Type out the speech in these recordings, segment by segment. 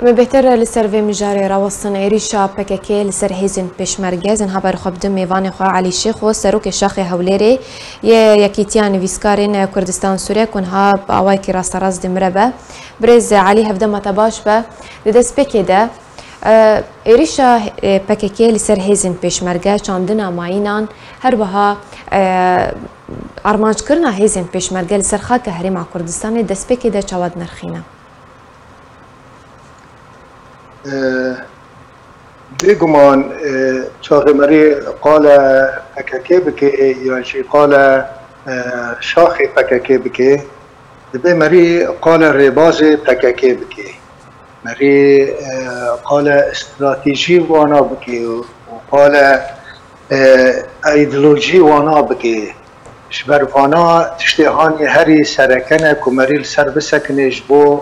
من بهتر لسر في مجاري راوستن إيريشا بككي لسر هيزن بشمرجز إنها برخبدم ميوان خوا علي الشيخ وسروك الشاخي هوليري يكيتيان فيسكارين كردستان سوريا كونها بأوايكي راس راس دمربة برز علي هفدا متباش با لدس بكده إيريشا بككي لسر هيزن بشمرجز چاندنا ماينان هر بها أرمانج كرنا هيزن بشمرجز لسر خاك هريم كردستان دس بكده چواد نرخينا بيجمان شاخ مري قال بككي بكي يعني شي قال شاخ بككي بكي دبي مري قال ربازي بككي بكي مري قال استراتيجي وانا بكي وقال ايديولوجي وانا بكي شبر وانا تشتهاني هري سركنه كمري السر بسكنش بو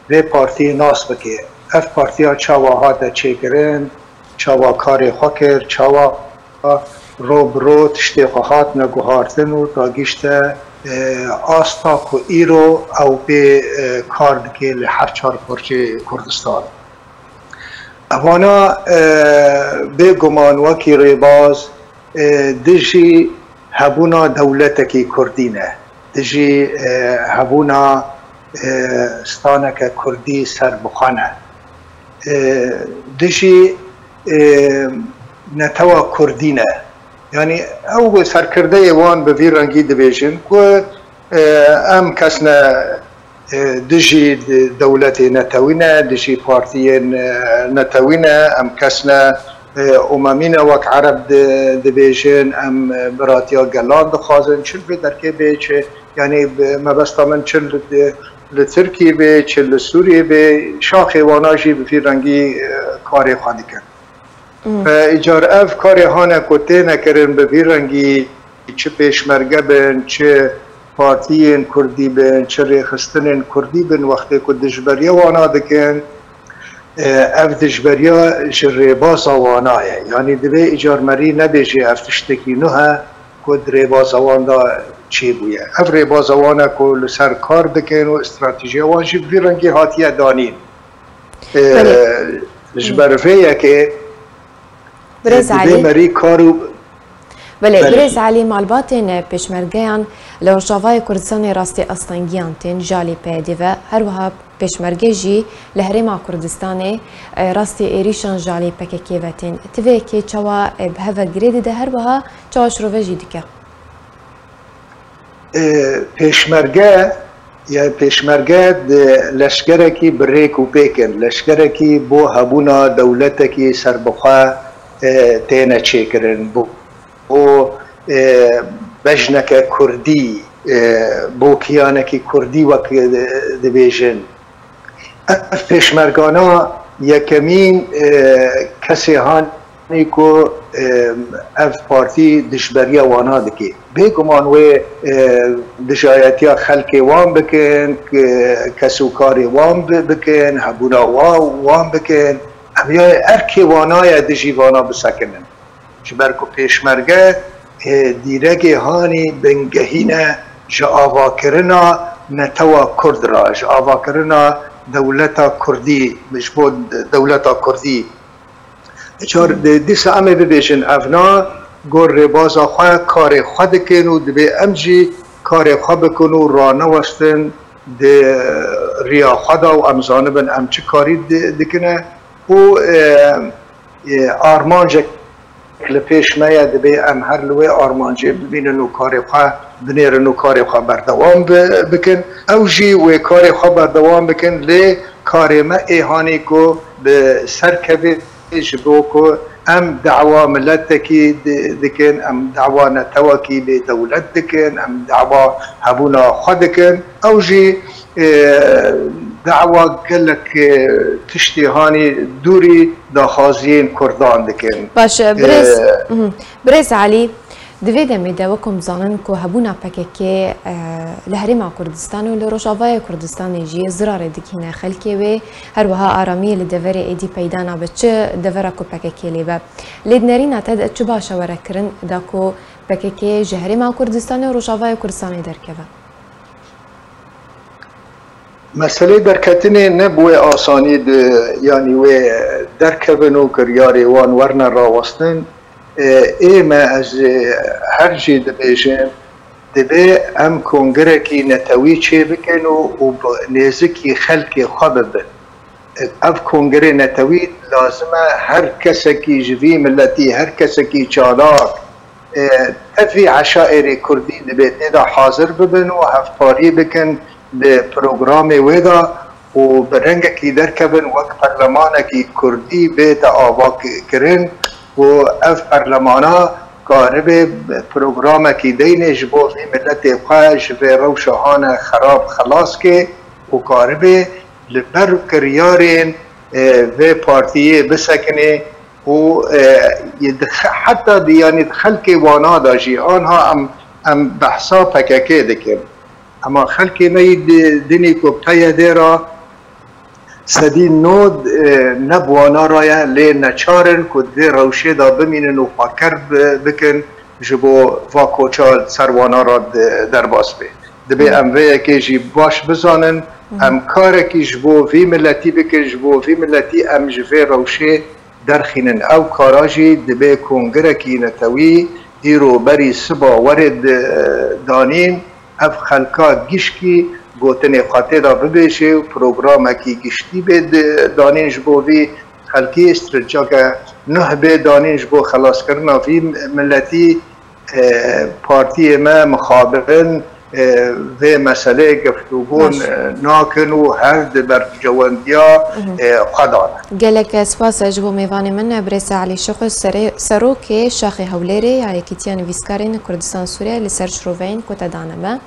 به پارتی ناس بکی اف پارتیا چاوا ها ده چیکرین چاوا کاری خوکر چاوا رو برو تشتی خوهات نگوهارتن و داگیشت آستا کو ایرو او به کار دکی لحر چار پرچه کردستان اوانا به گمان وکی ریباز دجی هبونا دولتکی کردینه دجی هبونا ستانك كردي سربخانه دشي نتوا كردينه يعني او سركرده وان بفي رنگي دبيجن و ام كسنا دجي دولتي نتوينه دجي بارتيين نتوينه ام كسنا اممينا وك عرب دبيجن ام براتيا قلان دخازن شل بدركي بيچ يعني ما بس من شل لترکیه به چل سوریه به شاخ واناجی به فی رنگی کاری خواهی کرد و اجار اف کاری هانه کته نکرن به فی رنگی چه پیشمرگه بین چه پارتیین کردی بین چه ریخستنین کردی بین وقتی که دجبریا وانا دکن اف دجبریا جریباز واناه یعنی دوی اجار مری نبیجی افتشتکی نوها کد ریباز وانا چی بویه اف ریباز وانا که سر کار بکن و استراتیجی واجب بی رنگی هاتیه دانین جبرفه که برز علي مری کارو بله برز علي معلوماتين پشمرگیان لرجاوای کردستان راستی استانگیان تین جالی پیدی و هر وها پشمرگی جی لهرما کردستان راستی ایریشان جالی پککی و تین توی که چوا بهوا گریدی ده هر وها چوا شروع جی دیگه پیشمرگه یا پیشمرگه لشکره کی بریک و پیکن لشکره کی بو هبونا دولت کی سربخا تینا چیکرن بو بجنک کردی بو کیانک کردی وک دبیجن پیشمرگانا یکمین کسی هانی کو اف پارتی دشبریا وانا دکی بگمان و دشایتیا خلقی وان بکن کسوکاری وان بکن هبونا وان بکن همیا ارکی وانای دجی وانا بسکنن جبرکو پیشمرگه دیرگی هانی بنگهینه جا آوا کرنا نتوا کرد را جا آوا کرنا دولتا کردی مجبود دولتا کردی چار دیس امه ببیشن افنا گور ربازا خواه کار خود کن و دبی امجی کار خواه بکن و را نوستن ده ریا خدا و امزانبن امچه کاری دکنه و آرمانجه لپیش میا دبی ام هر لوی آرمانجه ببینن و کار خواه بنیرن و کار خواه بردوام بکن او جی و کار خواه بردوام بکن لی کار ما ایهانی که به سرکبی جبو کو ام دعوا ملتکی دکن ام دعوا نتواکی به دولت دکن ام دعوا هبونا خود دکن او جی دعوا قلک تشتیهانی دوری داخازین کردان دکن باش برز علي دوی دمی وکم زانن که هبونا پککی لهرما کردستان و لروجاوای کردستان جی زرار دکینه خلکی و هر وها آرامی لدوری ایدی پیدانا بچه دورا کو پککی لیبه لیدنرین تد چه باشه ورکرن دا کو پککی جهرما کردستان و روجاوای کردستان درکه مسئله درکتنه نبوه آسانی یعنی و درکبن و کریاری وان ورن راوستن ایمه از هر جی دبیجن دبی ام کنگره کی نتوی چه بکن و نیزکی خلق خواب بن اف کنگره نتوی لازمه هر کسی کی جوی ملتی هر کسی کی چالاک تفی عشائر کردی دبی تیدا حاضر ببن و هفپاری بکن به پروگرام ویدا و برنگ کی درکبن وقت پرلمان کی کردی بیت آوا کرن و اف پرلمانا قارب پروگرام کی دینش بو فی ملت خواهش و روشهان خراب خلاص که و قارب لبر کریارین و پارتیه بسکنه و حتی دیانی خلق وانا داشی آنها ام بحثا پککه دکن اما خلقی نید دینی کبتای دیرا سدی نود نبوانا رایا لی نچارن که دی روشه دا بمینن و فکر بکن جبو واکوچال سروانا را در باس بید دبی اموه که جی باش بزانن ام کار که جبو وی ملتی بکن جبو وی ملتی ام جوه روشه درخینن او کاراجی دبی کنگره کی نتوی ایرو بری سبا ورد دانین اف خلقا گشکی گوتن خاطر دا ببیشه و پروگرام کی گشتی بید دانش بو وی خلقی استرجا که نه بید دانش بو خلاص کرنا وی ملتی پارتی ما مخابرن و مسئله گفتگون ناکن و هر بر جواندیا قدانه گلک سپاس جبو میوان من برس علی شخص سروک شاخ هولری یکیتیان ویسکارین کردستان سوریه لسر شروعین کتا دانمه